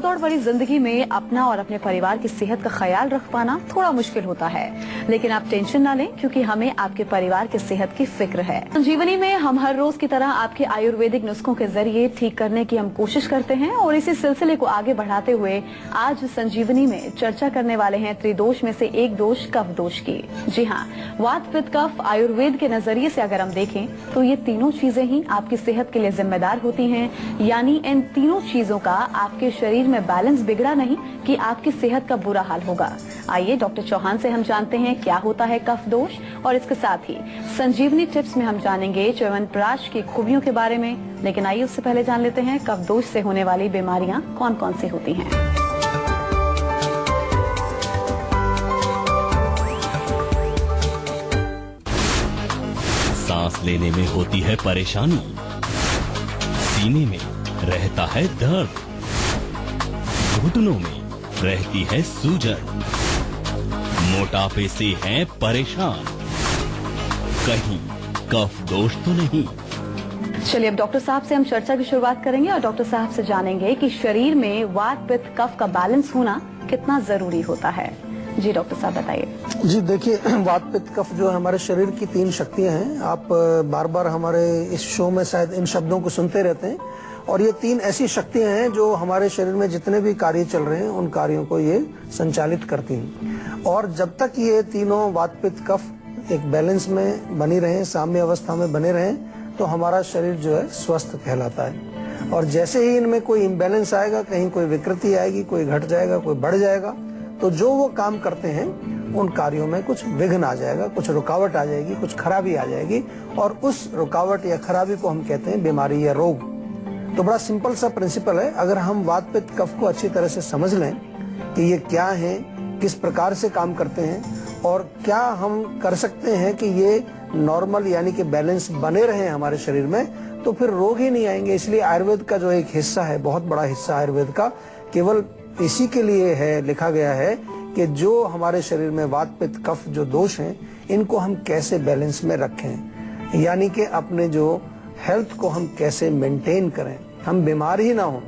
भागदौड़ भरी जिंदगी में अपना और अपने परिवार की सेहत का ख्याल रख पाना थोड़ा मुश्किल होता है, लेकिन आप टेंशन ना लें क्योंकि हमें आपके परिवार की सेहत की फिक्र है। संजीवनी में हम हर रोज की तरह आपके आयुर्वेदिक नुस्खों के जरिए ठीक करने की हम कोशिश करते हैं और इसी सिलसिले को आगे बढ़ाते हुए आज संजीवनी में चर्चा करने वाले हैं त्रिदोष में से एक दोष कफ दोष की। जी हाँ, वात पित्त कफ आयुर्वेद के नजरिए से अगर हम देखें तो ये तीनों चीजें ही आपकी सेहत के लिए जिम्मेदार होती हैं, यानी इन तीनों चीजों का आपके शरीर में बैलेंस बिगड़ा नहीं कि आपकी सेहत का बुरा हाल होगा। आइए डॉक्टर चौहान से हम जानते हैं क्या होता है कफ दोष और इसके साथ ही संजीवनी टिप्स में हम जानेंगे च्यवनप्राश की खूबियों के बारे में। लेकिन आइए उससे पहले जान लेते हैं कफ दोष से होने वाली बीमारियां कौन कौन सी होती हैं। सांस लेने में होती है परेशानी, सीने में रहता है दर्द, घुटनों में रहती है सूजन, मोटापे से हैं परेशान, कहीं कफ दोष तो नहीं। चलिए अब डॉक्टर साहब से हम चर्चा की शुरुआत करेंगे और डॉक्टर साहब से जानेंगे कि शरीर में वात पित्त कफ का बैलेंस होना कितना जरूरी होता है। जी डॉक्टर साहब बताइए। जी देखिए, वात पित्त कफ जो है हमारे शरीर की तीन शक्तियां हैं। आप बार बार हमारे इस शो में शायद इन शब्दों को सुनते रहते हैं और ये तीन ऐसी शक्तियां हैं जो हमारे शरीर में जितने भी कार्य चल रहे हैं उन कार्यों को ये संचालित करती हैं। और जब तक ये तीनों वात पित्त कफ एक बैलेंस में बनी रहे, साम्य अवस्था में बने रहे, तो हमारा शरीर जो है स्वस्थ कहलाता है। और जैसे ही इनमें कोई इम्बैलेंस आएगा, कहीं कोई विकृति आएगी, कोई घट जाएगा, कोई बढ़ जाएगा, तो जो वो काम करते हैं उन कार्यों में कुछ विघ्न आ जाएगा, कुछ रुकावट आ जाएगी, कुछ खराबी आ जाएगी और उस रुकावट या खराबी को हम कहते हैं बीमारी या रोग। तो बड़ा सिंपल सा प्रिंसिपल है। अगर हम वात पित्त कफ को अच्छी तरह से समझ लें कि ये क्या है, किस प्रकार से काम करते हैं और क्या हम कर सकते हैं कि ये नॉर्मल यानी कि बैलेंस बने रहे हमारे शरीर में, तो फिर रोग ही नहीं आएंगे। इसलिए आयुर्वेद का जो एक हिस्सा है, बहुत बड़ा हिस्सा आयुर्वेद का, केवल इसी के लिए है लिखा गया है कि जो हमारे शरीर में वात पित्त कफ जो दोष हैं, इनको हम कैसे बैलेंस में रखें, यानी कि अपने जो हेल्थ को हम कैसे मेंटेन करें, हम बीमार ही ना हो।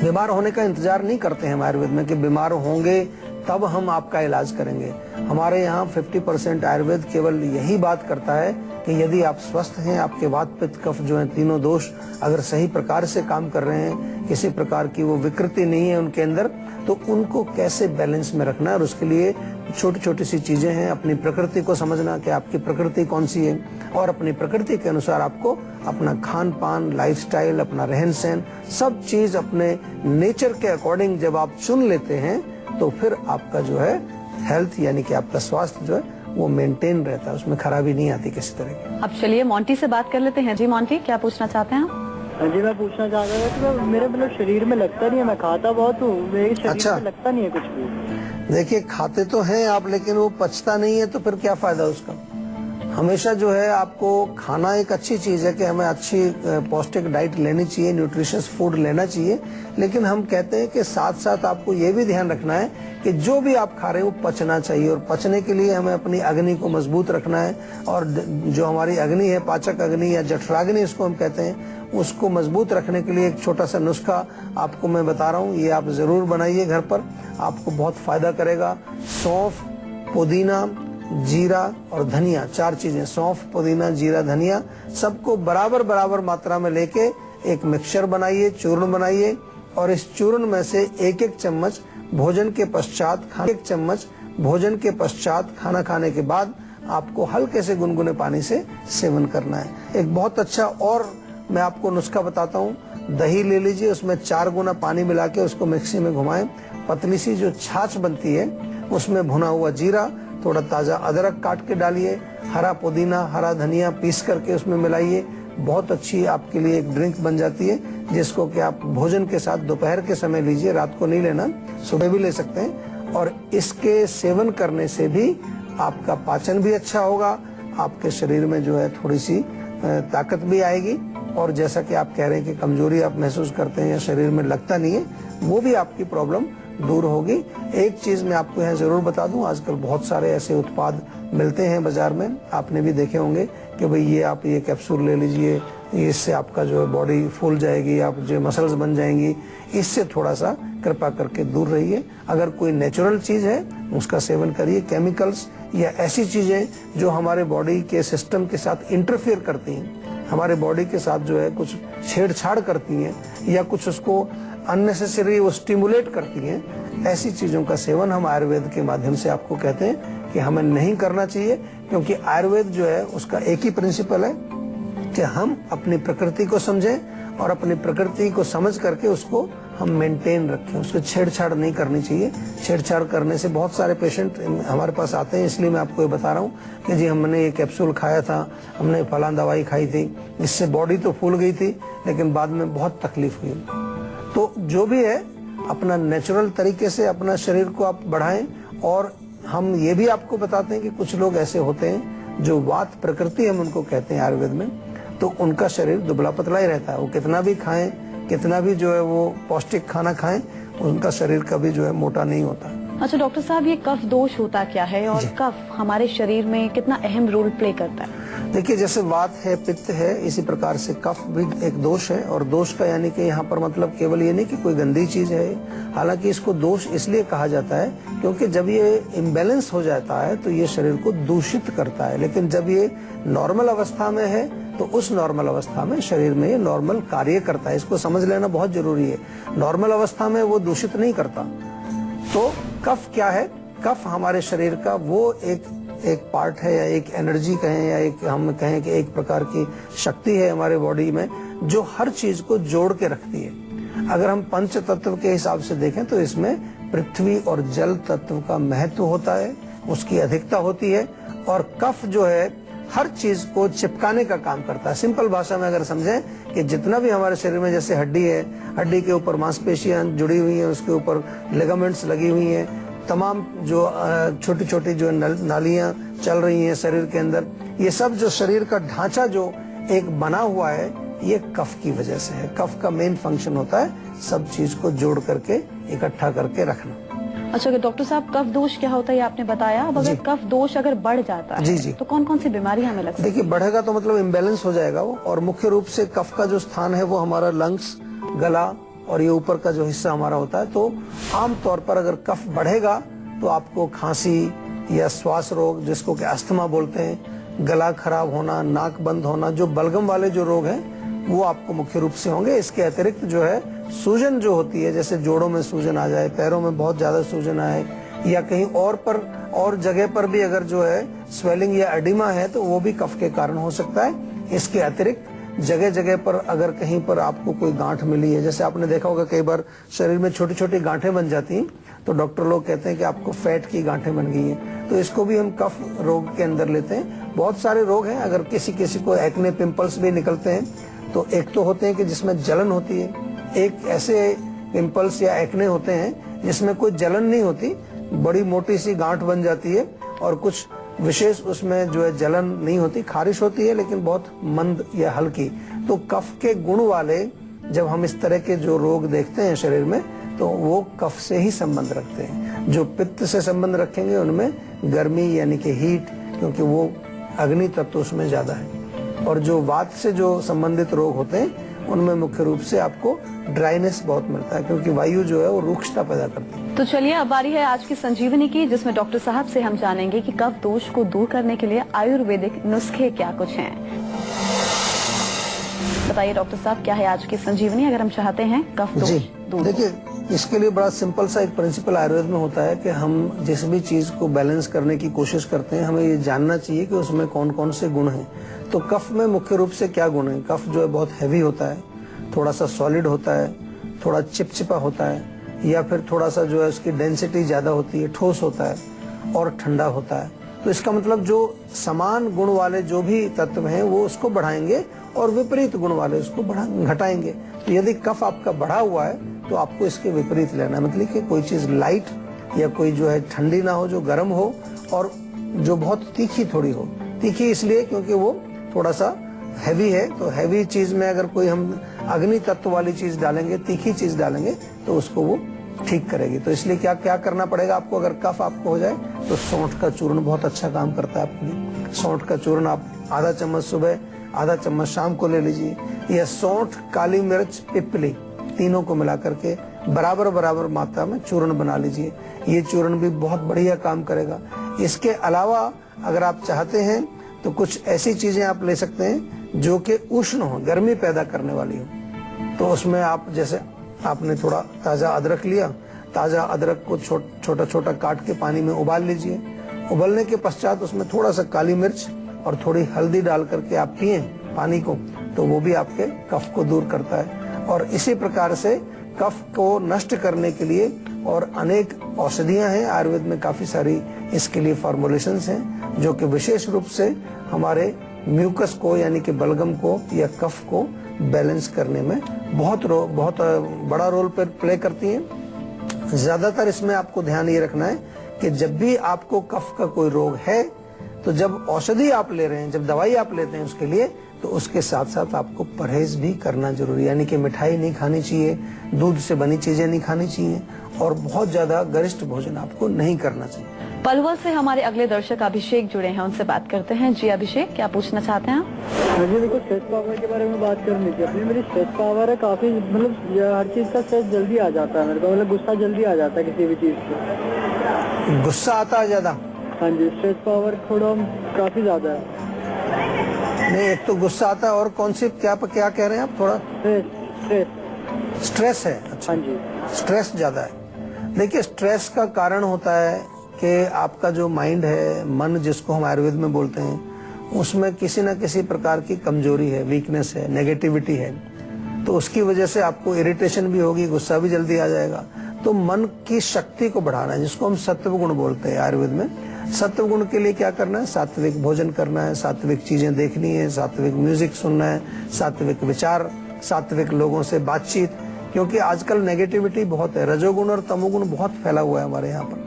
बीमार होने का इंतजार नहीं करते हैं हम आयुर्वेद में कि बीमार होंगे तब हम आपका इलाज करेंगे। हमारे यहाँ 50% आयुर्वेद केवल यही बात करता है कि यदि आप स्वस्थ हैं, आपके वात पित्त कफ जो हैं तीनों दोष अगर सही प्रकार से काम कर रहे हैं, किसी प्रकार की वो विकृति नहीं है उनके अंदर, तो उनको कैसे बैलेंस में रखना है। और उसके लिए छोटी छोटी सी चीजें हैं, अपनी प्रकृति को समझना कि आपकी प्रकृति कौन सी है और अपनी प्रकृति के अनुसार आपको अपना खान पान, लाइफस्टाइल, अपना रहन सहन, सब चीज अपने नेचर के अकॉर्डिंग जब आप चुन लेते हैं तो फिर आपका जो है हेल्थ यानी कि आपका स्वास्थ्य जो है वो मेंटेन रहता है, उसमें खराबी नहीं आती किसी तरह की। अब चलिए मोंटी से बात कर लेते हैं। जी मोंटी, क्या पूछना चाहते हैं आप? जी मैं पूछना चाह रहा था कि मेरे शरीर में लगता नहीं है, मैं खाता बहुत हूँ, मेरे शरीर में लगता नहीं है कुछ भी। देखिए, खाते तो हैं आप लेकिन वो पचता नहीं है, तो फिर क्या फायदा उसका। हमेशा जो है आपको खाना एक अच्छी चीज है कि हमें अच्छी पौष्टिक डाइट लेनी चाहिए, न्यूट्रिशियस फूड लेना चाहिए, लेकिन हम कहते हैं कि साथ साथ आपको ये भी ध्यान रखना है कि जो भी आप खा रहे हैं वो पचना चाहिए। और पचने के लिए हमें अपनी अग्नि को मजबूत रखना है और जो हमारी अग्नि है, पाचक अग्नि या जठराग्नि इसको हम कहते हैं, उसको मजबूत रखने के लिए एक छोटा सा नुस्खा आपको मैं बता रहा हूँ, ये आप जरूर बनाइए घर पर, आपको बहुत फायदा करेगा। सौंफ, पुदीना, जीरा और धनिया, चार चीजें, सौंफ, पुदीना, जीरा, धनिया, सबको बराबर बराबर मात्रा में लेके एक मिक्सचर बनाइए, चूर्ण बनाइए और इस चूर्ण में से एक एक चम्मच भोजन के पश्चात खाना खाने के बाद आपको हल्के से गुनगुने पानी से सेवन करना है। एक बहुत अच्छा और मैं आपको नुस्खा बताता हूँ। दही ले लीजिए, उसमें 4 गुना पानी मिला के उसको मिक्सी में घुमाएं, पतली सी जो छाछ बनती है उसमें भुना हुआ जीरा, थोड़ा ताजा अदरक काट के डालिए, हरा पुदीना, हरा धनिया पीस करके उसमें मिलाइए। बहुत अच्छी आपके लिए एक ड्रिंक बन जाती है जिसको कि आप भोजन के साथ दोपहर के समय लीजिए, रात को नहीं लेना, सुबह भी ले सकते हैं। और इसके सेवन करने से भी आपका पाचन भी अच्छा होगा, आपके शरीर में जो है थोड़ी सी ताकत भी आएगी और जैसा कि आप कह रहे हैं कि कमजोरी आप महसूस करते हैं या शरीर में लगता नहीं है, वो भी आपकी प्रॉब्लम दूर होगी। एक चीज मैं आपको यहाँ जरूर बता दूं, आजकल बहुत सारे ऐसे उत्पाद मिलते हैं बाजार में, आपने भी देखे होंगे कि भाई ये आप ये कैप्सूल ले लीजिए, इससे आपका जो है बॉडी फूल जाएगी, आप जो मसल्स बन जाएंगी। इससे थोड़ा सा कृपा करके दूर रहिए। अगर कोई नेचुरल चीज है उसका सेवन करिए। केमिकल्स या ऐसी चीजें जो हमारे बॉडी के सिस्टम के साथ इंटरफेयर करती हैं, हमारे बॉडी के साथ जो है कुछ छेड़छाड़ करती हैं या कुछ उसको अननेसेसरी वो स्टिमुलेट करती हैं, ऐसी चीजों का सेवन हम आयुर्वेद के माध्यम से आपको कहते हैं कि हमें नहीं करना चाहिए। क्योंकि आयुर्वेद जो है उसका एक ही प्रिंसिपल है कि हम अपनी प्रकृति को समझें और अपनी प्रकृति को समझ करके उसको हम मेंटेन रखें, उसको छेड़छाड़ नहीं करनी चाहिए। छेड़छाड़ करने से बहुत सारे पेशेंट हमारे पास आते हैं, इसलिए मैं आपको ये बता रहा हूँ कि जी हमने ये कैप्सूल खाया था, हमने फलां दवाई खाई थी, इससे बॉडी तो फूल गई थी लेकिन बाद में बहुत तकलीफ हुई। तो जो भी है अपना नेचुरल तरीके से अपना शरीर को आप बढ़ाएं। और हम ये भी आपको बताते हैं कि कुछ लोग ऐसे होते हैं जो वात प्रकृति हम उनको कहते हैं आयुर्वेद में, तो उनका शरीर दुबला पतला ही रहता है। वो कितना भी खाएं, कितना भी जो है वो पौष्टिक खाना खाएं, उनका शरीर कभी जो है मोटा नहीं होता। अच्छा डॉक्टर साहब, ये कफ दोष होता क्या है और कफ हमारे शरीर में कितना अहम रोल प्ले करता है? देखिए, जैसे वात है, पित्त है, इसी प्रकार से कफ भी एक दोष है। और दोष का यानी कि यहाँ पर मतलब केवल ये नहीं कि कोई गंदी चीज है, हालांकि इसको दोष इसलिए कहा जाता है क्योंकि जब ये इम्बैलेंस हो जाता है तो ये शरीर को दूषित करता है। लेकिन जब ये नॉर्मल अवस्था में है तो उस नॉर्मल अवस्था में शरीर में ये नॉर्मल कार्य करता है। इसको समझ लेना बहुत जरूरी है। नॉर्मल अवस्था में वो दूषित नहीं करता। तो कफ क्या है? कफ हमारे शरीर का वो एक पार्ट है या एक एनर्जी कहें या एक हम कहें कि एक प्रकार की शक्ति है हमारे बॉडी में जो हर चीज को जोड़ के रखती है। अगर हम पंच तत्व के हिसाब से देखें तो इसमें पृथ्वी और जल तत्व का महत्व होता है, उसकी अधिकता होती है। और कफ जो है हर चीज को चिपकाने का काम करता है। सिंपल भाषा में अगर समझें कि जितना भी हमारे शरीर में जैसे हड्डी है, हड्डी के ऊपर मांसपेशियां जुड़ी हुई हैं, उसके ऊपर लिगामेंट्स लगी हुई हैं, तमाम जो छोटी छोटी जो नालियां चल रही हैं शरीर के अंदर, ये सब जो शरीर का ढांचा जो एक बना हुआ है ये कफ की वजह से है। कफ का मेन फंक्शन होता है सब चीज को जोड़ करके इकट्ठा करके रखना। अच्छा डॉक्टर साहब, कफ दोष क्या होता है आपने बताया। अब अगर कफ दोष अगर बढ़ जाता है तो कौन कौन सी बीमारियां हमें लग सकती है? देखिए, बढ़ेगा तो मतलब इम्बैलेंस हो जाएगा वो। और मुख्य रूप से कफ का जो स्थान है वो हमारा लंग्स, गला और ये ऊपर का जो हिस्सा हमारा होता है। तो आम तौर पर अगर कफ बढ़ेगा तो आपको खांसी या श्वास रोग, जिसको कि अस्थमा बोलते हैं, गला खराब होना, नाक बंद होना, जो बलगम वाले जो रोग हैं वो आपको मुख्य रूप से होंगे। इसके अतिरिक्त जो है सूजन जो होती है, जैसे जोड़ों में सूजन आ जाए, पैरों में बहुत ज्यादा सूजन आए या कहीं और जगह पर भी अगर जो है स्वेलिंग या एडिमा है तो वो भी कफ के कारण हो सकता है। इसके अतिरिक्त जगह जगह पर अगर कहीं पर आपको कोई गांठ मिली है, जैसे आपने देखा होगा कई बार शरीर में छोटी छोटी गांठें बन जाती हैं, तो डॉक्टर लोग कहते हैं कि आपको फैट की गांठें बन गई हैं, तो इसको भी हम कफ रोग के अंदर लेते हैं। बहुत सारे रोग हैं। अगर किसी को एक्ने, पिंपल्स भी निकलते हैं तो एक तो होते हैं कि जिसमें जलन होती है, एक ऐसे पिंपल्स या एक्ने होते हैं जिसमें कोई जलन नहीं होती, बड़ी मोटी सी गांठ बन जाती है, और कुछ विशेष उसमें जो है जलन नहीं होती, खारिश होती है लेकिन बहुत मंद या हल्की। तो कफ के गुण वाले जब हम इस तरह के जो रोग देखते हैं शरीर में तो वो कफ से ही संबंध रखते हैं। जो पित्त से संबंध रखेंगे उनमें गर्मी यानी कि हीट, क्योंकि वो अग्नि तत्व उसमें ज्यादा है। और जो वात से जो संबंधित रोग होते हैं उनमें मुख्य रूप से आपको ड्राइनेस बहुत मिलता है, क्योंकि वायु जो है वो रुक्षता पैदा करती है। तो चलिए अब बारी है आज की संजीवनी की, जिसमें डॉक्टर साहब से हम जानेंगे कि कफ दोष को दूर करने के लिए आयुर्वेदिक नुस्खे क्या कुछ हैं। बताइए डॉक्टर साहब, क्या है आज की संजीवनी अगर हम चाहते हैं कफ दोष दूर? देखिए, इसके लिए बड़ा सिंपल सा एक प्रिंसिपल आयुर्वेद में होता है कि हम जिस भी चीज को बैलेंस करने की कोशिश करते हैं हमें ये जानना चाहिए कि उसमें कौन कौन से गुण हैं। तो कफ में मुख्य रूप से क्या गुण है? कफ जो है बहुत हैवी होता है, थोड़ा सा सॉलिड होता है, थोड़ा चिपचिपा होता है, या फिर थोड़ा सा जो है उसकी डेंसिटी ज्यादा होती है, ठोस होता है और ठंडा होता है। तो इसका मतलब जो समान गुण वाले जो भी तत्व हैं वो उसको बढ़ाएंगे और विपरीत गुण वाले उसको घटाएंगे। तो यदि कफ आपका बढ़ा हुआ है तो आपको इसके विपरीत लेना है, मतलब कि कोई चीज लाइट या कोई जो है ठंडी ना हो, जो गर्म हो, और जो बहुत तीखी थोड़ी हो। तीखी इसलिए क्योंकि वो थोड़ा सा हैवी है, तो हैवी चीज में अगर कोई हम अग्नि तत्व वाली चीज डालेंगे, तीखी चीज डालेंगे तो उसको वो ठीक करेगी। तो इसलिए क्या क्या करना पड़ेगा आपको, अगर कफ आपको हो जाए तो सौंठ का चूर्ण बहुत अच्छा काम करता है आपके लिए। सौंठ का चूर्ण आप आधा चम्मच सुबह, आधा चम्मच शाम को ले लीजिए। यह सौंठ, काली मिर्च, पिपली तीनों को मिला करके बराबर बराबर मात्रा में चूर्ण बना लीजिए। ये चूर्ण भी बहुत बढ़िया काम करेगा। इसके अलावा अगर आप चाहते हैं तो कुछ ऐसी चीजें आप ले सकते हैं जो कि उष्ण हो, गर्मी पैदा करने वाली हो। तो उसमें आप जैसे आपने थोड़ा ताजा अदरक लिया, ताजा अदरक को छोटा छोटा काट के पानी में उबाल लीजिए। उबलने के पश्चात उसमें थोड़ा सा काली मिर्च और थोड़ी हल्दी डाल करके आप पिए पानी को, तो वो भी आपके कफ को दूर करता है। और इसी प्रकार से कफ को नष्ट करने के लिए और अनेक औषधियां हैं आयुर्वेद में, काफी सारी इसके लिए फॉर्मुलेशंस हैं जो कि विशेष रूप से हमारे म्यूकस को यानी कि बलगम को या कफ को बैलेंस करने में बहुत बड़ा रोल प्ले करती हैं। ज्यादातर इसमें आपको ध्यान ये रखना है कि जब भी आपको कफ का कोई रोग है तो जब औषधि आप ले रहे हैं, जब दवाई आप लेते हैं उसके लिए, तो उसके साथ साथ आपको परहेज भी करना जरूरी है। यानी कि मिठाई नहीं खानी चाहिए, दूध से बनी चीजें नहीं खानी चाहिए और बहुत ज्यादा गरिष्ठ भोजन आपको नहीं करना चाहिए। पलवल से हमारे अगले दर्शक अभिषेक जुड़े हैं, उनसे बात करते हैं। जी अभिषेक, क्या पूछना चाहते हैं आप? मुझे देखो स्ट्रेस पावर के बारे में बात करनी थी अपनी। मेरी स्ट्रेस पावर है काफी, मतलब हर चीज का स्ट्रेस जल्दी आ जाता है मेरे को, मतलब गुस्सा जल्दी आ जाता है किसी भी चीज पे। गुस्सा आता है ज्यादा? हाँ जी, स्ट्रेस पावर थोड़ा काफी ज्यादा है। नहीं, एक तो गुस्सा आता है और कौन सी क्या कह रहे हैं आप? थोड़ा स्ट्रेस है। अच्छा, हाँ जी, स्ट्रेस ज्यादा है। देखिए, स्ट्रेस का कारण होता है कि आपका जो माइंड है, मन जिसको हम आयुर्वेद में बोलते हैं, उसमें किसी न किसी प्रकार की कमजोरी है, वीकनेस है, नेगेटिविटी है। तो उसकी वजह से आपको इरिटेशन भी होगी, गुस्सा भी जल्दी आ जाएगा। तो मन की शक्ति को बढ़ाना है, जिसको हम सत्व गुण बोलते हैं आयुर्वेद में। सत्व गुण के लिए क्या करना है? सात्विक भोजन करना है, सात्विक चीजें देखनी है, सात्विक म्यूजिक सुनना है, सात्विक विचार, सात्विक लोगों से बातचीत। क्योंकि आजकल नेगेटिविटी बहुत है, रजोगुण और तमोगुण बहुत फैला हुआ है हमारे यहाँ पर।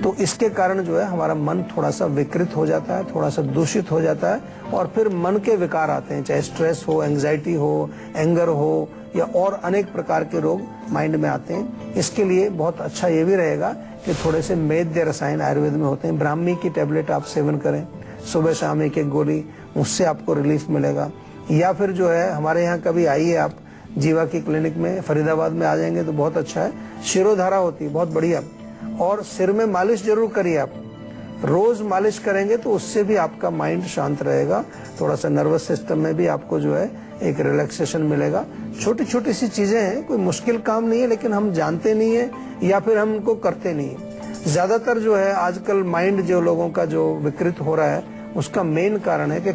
तो इसके कारण जो है हमारा मन थोड़ा सा विकृत हो जाता है, थोड़ा सा दूषित हो जाता है और फिर मन के विकार आते हैं, चाहे स्ट्रेस हो, एंजाइटी हो, एंगर हो या और अनेक प्रकार के रोग माइंड में आते हैं। इसके लिए बहुत अच्छा ये भी रहेगा कि थोड़े से मेद्य रसायन आयुर्वेद में होते हैं, ब्राह्मी की टेबलेट आप सेवन करें सुबह शाम एक गोली, उससे आपको रिलीफ मिलेगा। या फिर जो है हमारे यहाँ कभी आइए आप, जीवा की क्लिनिक में फरीदाबाद में आ जाएंगे तो बहुत अच्छा है, शिरोधारा होती है बहुत बढ़िया। और सिर में मालिश जरूर करिए आप, रोज मालिश करेंगे तो उससे भी आपका माइंड शांत रहेगा, थोड़ा सा नर्वस सिस्टम में भी आपको जो है एक रिलैक्सेशन मिलेगा। छोटी छोटी सी चीजें हैं, कोई मुश्किल काम नहीं है, लेकिन हम जानते नहीं है या फिर हम उनको करते नहीं है। ज्यादातर जो है आजकल माइंड जो लोगों का जो विकृत हो रहा है, उसका मेन कारण है कि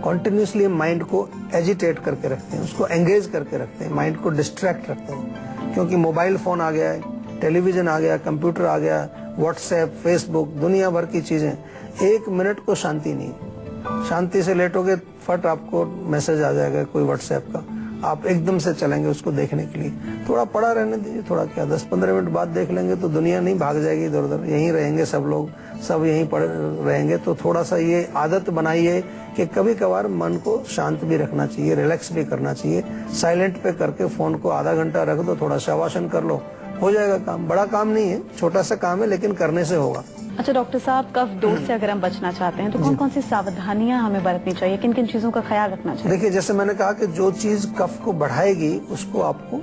कॉन्टिन्यूसली माइंड को एजिटेट करके रखते हैं, उसको एंगेज करके रखते हैं, माइंड को डिस्ट्रैक्ट रखते हैं। क्योंकि मोबाइल फोन आ गया है, टेलीविजन आ गया, कंप्यूटर आ गया, व्हाट्सएप, फेसबुक, दुनिया भर की चीजें, एक मिनट को शांति नहीं। शांति से लेटोगे फट आपको मैसेज आ जाएगा कोई व्हाट्सएप का, आप एकदम से चलेंगे उसको देखने के लिए। थोड़ा पड़ा रहने दीजिए, थोड़ा क्या 10-15 मिनट बाद देख लेंगे तो दुनिया नहीं भाग जाएगी इधर उधर, यहीं रहेंगे सब लोग, सब यहीं पड़े रहेंगे। तो थोड़ा सा ये आदत बनाइए कि कभी कभार मन को शांत भी रखना चाहिए, रिलैक्स भी करना चाहिए। साइलेंट पे करके फोन को आधा घंटा रख दो, थोड़ा शवासन कर लो, हो जाएगा काम। बड़ा काम नहीं है, छोटा सा काम है, लेकिन करने से होगा। अच्छा डॉक्टर साहब, कफ दोष से अगर हम बचना चाहते हैं तो कौन कौन सी सावधानियां हमें बरतनी चाहिए, किन किन चीजों का ख्याल रखना चाहिए? देखिए, जैसे मैंने कहा कि जो चीज कफ को बढ़ाएगी उसको आपको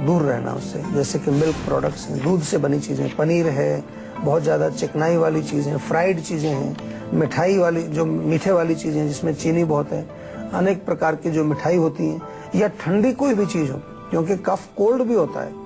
दूर रहना उससे। जैसे कि मिल्क प्रोडक्ट्स हैं, दूध से बनी चीजें, पनीर है, बहुत ज्यादा चिकनाई वाली चीजें, फ्राइड चीजें हैं, मिठाई वाली जो मीठे वाली चीजें जिसमें चीनी बहुत है, अनेक प्रकार की जो मिठाई होती है, या ठंडी कोई भी चीज हो, क्योंकि कफ कोल्ड भी होता है।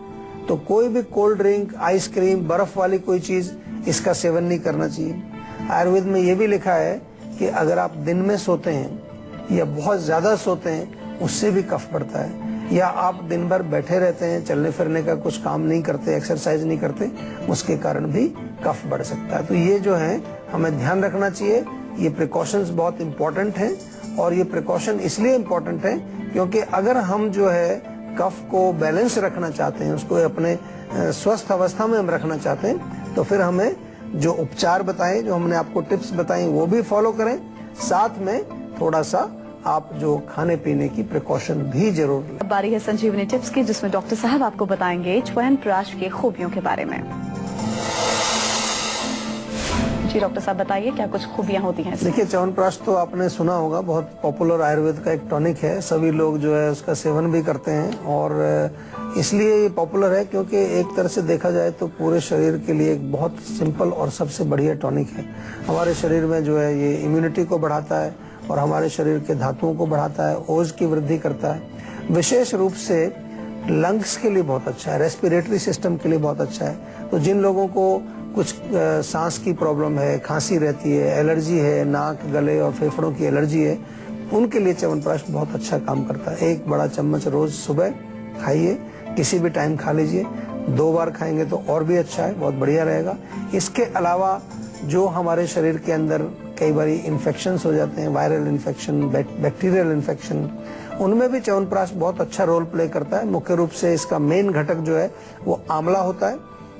तो कोई भी कोल्ड ड्रिंक, आइसक्रीम, बर्फ वाली कोई चीज, इसका सेवन नहीं करना चाहिए। आयुर्वेद में ये भी लिखा है कि अगर आप दिन में सोते हैं या बहुत ज्यादा सोते हैं, उससे भी कफ बढ़ता है। या आप दिन भर बैठे रहते हैं, चलने फिरने का कुछ काम नहीं करते, एक्सरसाइज नहीं करते, उसके कारण भी कफ बढ़ सकता है। तो ये जो है हमें ध्यान रखना चाहिए। ये प्रिकॉशंस बहुत इंपॉर्टेंट हैं, और ये प्रिकॉशन इसलिए इम्पोर्टेंट है क्योंकि अगर हम जो है कफ को बैलेंस रखना चाहते हैं, उसको अपने स्वस्थ अवस्था में हम रखना चाहते हैं, तो फिर हमें जो उपचार बताए, जो हमने आपको टिप्स बताई, वो भी फॉलो करें। साथ में थोड़ा सा आप जो खाने पीने की प्रिकॉशन भी जरूर लें। अब बारी है संजीवनी टिप्स की, जिसमें डॉक्टर साहब आपको बताएंगे च्यवनप्राश की खूबियों के बारे में। जी डॉक्टर साहब बताइए, क्या कुछ खूबियां होती हैं इसमें? देखिए, च्यवनप्राश तो आपने सुना होगा, बहुत पॉपुलर आयुर्वेद का एक टॉनिक है। सभी लोग जो है उसका सेवन भी करते हैं और इसलिए ये पॉपुलर है क्योंकि एक तरह से देखा जाए तो पूरे शरीर के लिए एक बहुत सिंपल और सबसे बढ़िया टॉनिक है। हमारे शरीर में जो है ये इम्यूनिटी को बढ़ाता है और हमारे शरीर के धातुओं को बढ़ाता है, ओज की वृद्धि करता है। विशेष रूप से लंग्स के लिए बहुत अच्छा है, रेस्पिरेटरी सिस्टम के लिए बहुत अच्छा है। तो जिन लोगों को कुछ सांस की प्रॉब्लम है, खांसी रहती है, एलर्जी है, नाक, गले और फेफड़ों की एलर्जी है, उनके लिए च्यवनप्राश बहुत अच्छा काम करता है। 1 बड़ा चम्मच रोज सुबह खाइए, किसी भी टाइम खा लीजिए। 2 बार खाएंगे तो और भी अच्छा है, बहुत बढ़िया रहेगा। इसके अलावा जो हमारे शरीर के अंदर कई बार इन्फेक्शंस हो जाते हैं, वायरल इन्फेक्शन, बैक्टीरियल इन्फेक्शन, उनमें भी च्यवनप्राश बहुत अच्छा रोल प्ले करता है। मुख्य रूप से इसका मेन घटक जो है वो आंवला होता है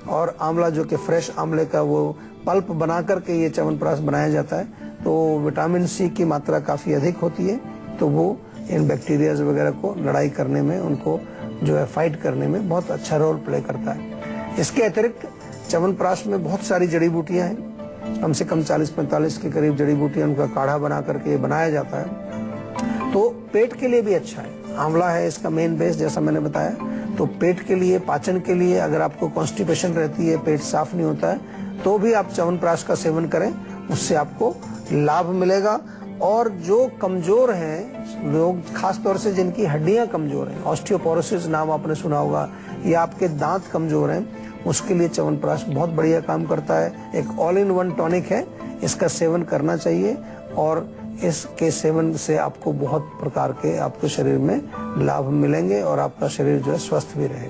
और आंवला जो कि फ्रेश आंवले का वो पल्प बना करके ये च्यवनप्राश बनाया जाता है। तो विटामिन सी की मात्रा काफी अधिक होती है, तो वो इन बैक्टीरियाज वगैरह को लड़ाई करने में, उनको जो है फाइट करने में बहुत अच्छा रोल प्ले करता है। इसके अतिरिक्त च्यवनप्राश में बहुत सारी जड़ी बूटियां हैं, कम से कम 40-45 के करीब जड़ी बूटियां, उनका काढ़ा बना करके बनाया जाता है। तो पेट के लिए भी अच्छा है। आंवला है इसका मेन बेस, जैसा मैंने बताया। तो पेट के लिए, पाचन के लिए, अगर आपको कॉन्स्टिपेशन रहती है, पेट साफ नहीं होता है, तो भी आप च्यवनप्राश का सेवन करें, उससे आपको लाभ मिलेगा। और जो कमजोर हैं लोग, खास तौर से जिनकी हड्डियां कमजोर हैं, ऑस्टियोपोरोसिस नाम आपने सुना होगा, या आपके दांत कमजोर हैं, उसके लिए च्यवनप्राश बहुत बढ़िया काम करता है। एक ऑल इन वन टॉनिक है, इसका सेवन करना चाहिए और इसके सेवन से आपको बहुत प्रकार के आपके शरीर में लाभ मिलेंगे और आपका शरीर जो है स्वस्थ भी रहेगा।